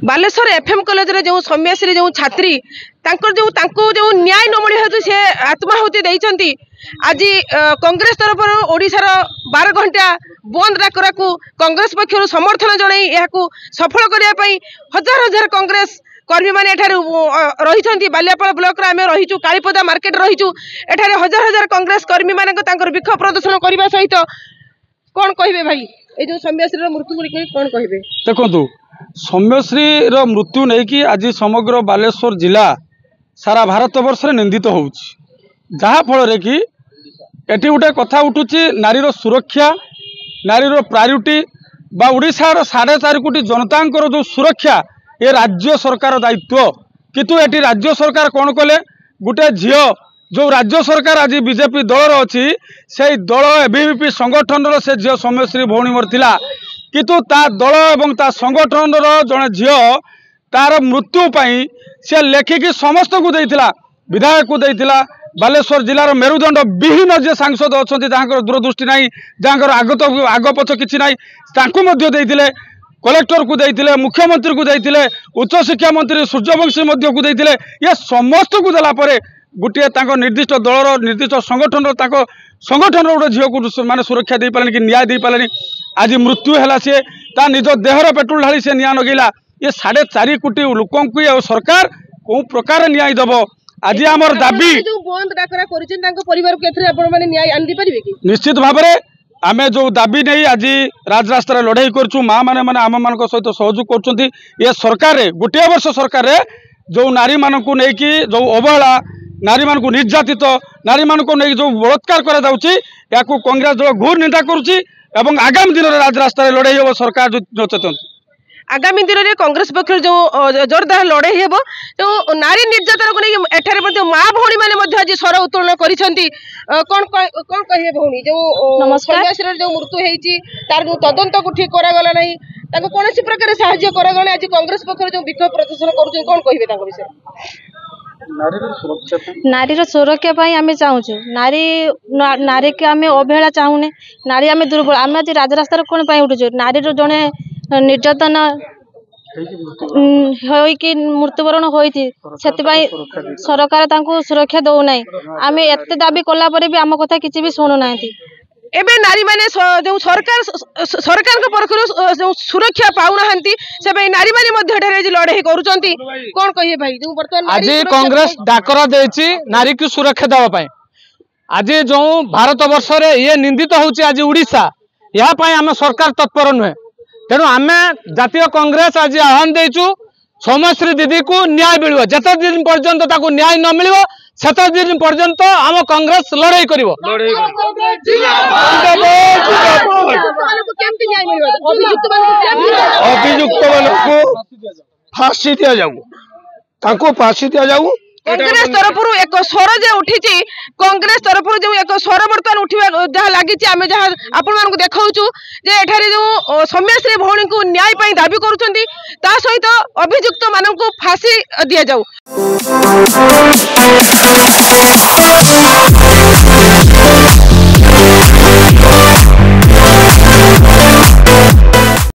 Baleshwar FM college रे जो सौम्यश्री जो छात्री जो न्याय न मिले हेतु से आत्माहुति देइछंती आज कांग्रेस तरफ ओडिशार 12 घंटा बंद डाकरा को कांग्रेस पक्षर समर्थन जणाई यहां सफल करिया पई हजार हजार कांग्रेस कर्मी मैंने रही बालियापाल ब्लॉक रे आमे रहीचु कालीपदा मार्केट रहीचु एठारे हजार हजार कांग्रेस कर्मी मानक तांकर विक्षोभ प्रदर्शन करबा सहित कौन कहिबे भाई ए जो सौम्यश्री मृत्यु को कौन कहिबे देखंतु सौम्यश्री मृत्यु नहीं कि आज समग्र बालेश्वर जिला सारा भारत वर्ष निंदित होउछि जहा फल रे कि एटी गोटे कथा उठुछि नारीर सुरक्षा नारीर प्रायोरिटी बा ओडिशार 4.5 कोटी जनतांकर जो सुरक्षा ये राज्य सरकार दायित्व किंतु एटी राज्य सरकार कौन कले गोटे झियो जो राज्य सरकार आज बीजेपी दलर अच्छी से दल एबीवीपी संगठन से झियो सौम्यश्री भौणी मरथिला किंतु ता दल एवं ता संगठन जड़े झियो तार मृत्यु पाई से लेखिकी समस्त को देइथिला विधायक को देइथिला बालेश्वर जिलार मेरुदंड विहीन जे सांसद अच्छा जहाँ दूरदृष्टि ना जहाँ आग पछ कि ना कलेक्टर को देइथिले मुख्यमंत्री को देइथिले उच्च शिक्षा मंत्री सूर्यवंशी को देइथिले ये समस्त को देला परे गोटे निर्दिष्ट दलर निर्दिष्ट संगठन संगठन गोटे झील को माने सुरक्षा दे पारे कि न्याय दे पारे आज मृत्यु है सी ता निज देहर पेट्रोल ढाली से निया नगेला ये 4.5 कोटी लोक सरकार कौ प्रकार न्याय दब आज आमर दाबी बंद डाकरा परिवार को न्याय आनि पारे कि निश्चित भाव में आमे जो दाबी नहीं आज राजरास्तार लड़ाई करूँ माँ मैंने आम मान सहित सहयोग कर ये सरकार गोटे वर्ष सरकार जो नारी मानक नहीं जो अवहेला नारी मानक निर्यातित नारी मानक नहीं जो बलात्कार करा कांग्रेस दल घोर निंदा करुच्ची आगामी दिन में राजरास्तार लड़ाई हम सरकार जो चेतन आगामी दिन में कांग्रेस पक्ष जो जोरदार लड़ाई हे जो नारी निर्यातन को नहीं एठारे माँ भौणी मैंने आज स्वर उत्तोलन कर कौन कहे भौणी जो सौम्यश्री जो मृत्यु होती तार तदंत को ठीक करागला ना कौन प्रकार साहाय्य करागला आज कांग्रेस पक्ष जो विक्षोभ प्रदर्शन कर कौन कहे विषय नारी सुरक्षा आम चाहूँ नारी के आम अवहेला चाहूने नारी आम दुर्बल आम आज राजरास्तार कौन उठुचु नारी जड़े निर्यातन होइकी मृत्युवरण होती सरकार सुरक्षा दौना आम एत दाबी कला भी आम कथा किसी भी शुणुना एबे नारी माने जो सरकार के तरफ जो सुरक्षा पाउना से नारी माने लड़ाई करुचंती कौन कहिए भाई जो वर्तमान आज कांग्रेस डाकरा देछि नारी की सुरक्षा देवा आज जो भारत वर्ष रे ये निंदित होछि आज उड़ीसा या आम सरकार तत्पर नुहे तेणु आम जातीय कांग्रेस आज आह्वान देचु सौम्यश्री दीदी को न्याय मिल जिते दिन पर्यंत न्याय न मिल सेत दिन पर्यंत आम कांग्रेस लड़ाई कर अभियुक्त मान फांसी दि जाऊ फांसी दि जाऊ कांग्रेस तरफ एक स्वर जे उठी कांग्रेस तरफ जो एक स्वर बर्तमान उठा जहाँ लगी आम जहाँ आपण देखा जो सौम्यश्री भौणी को न्याय दाबी कर सहित अभियुक्त मानक फांसी दि जाऊ।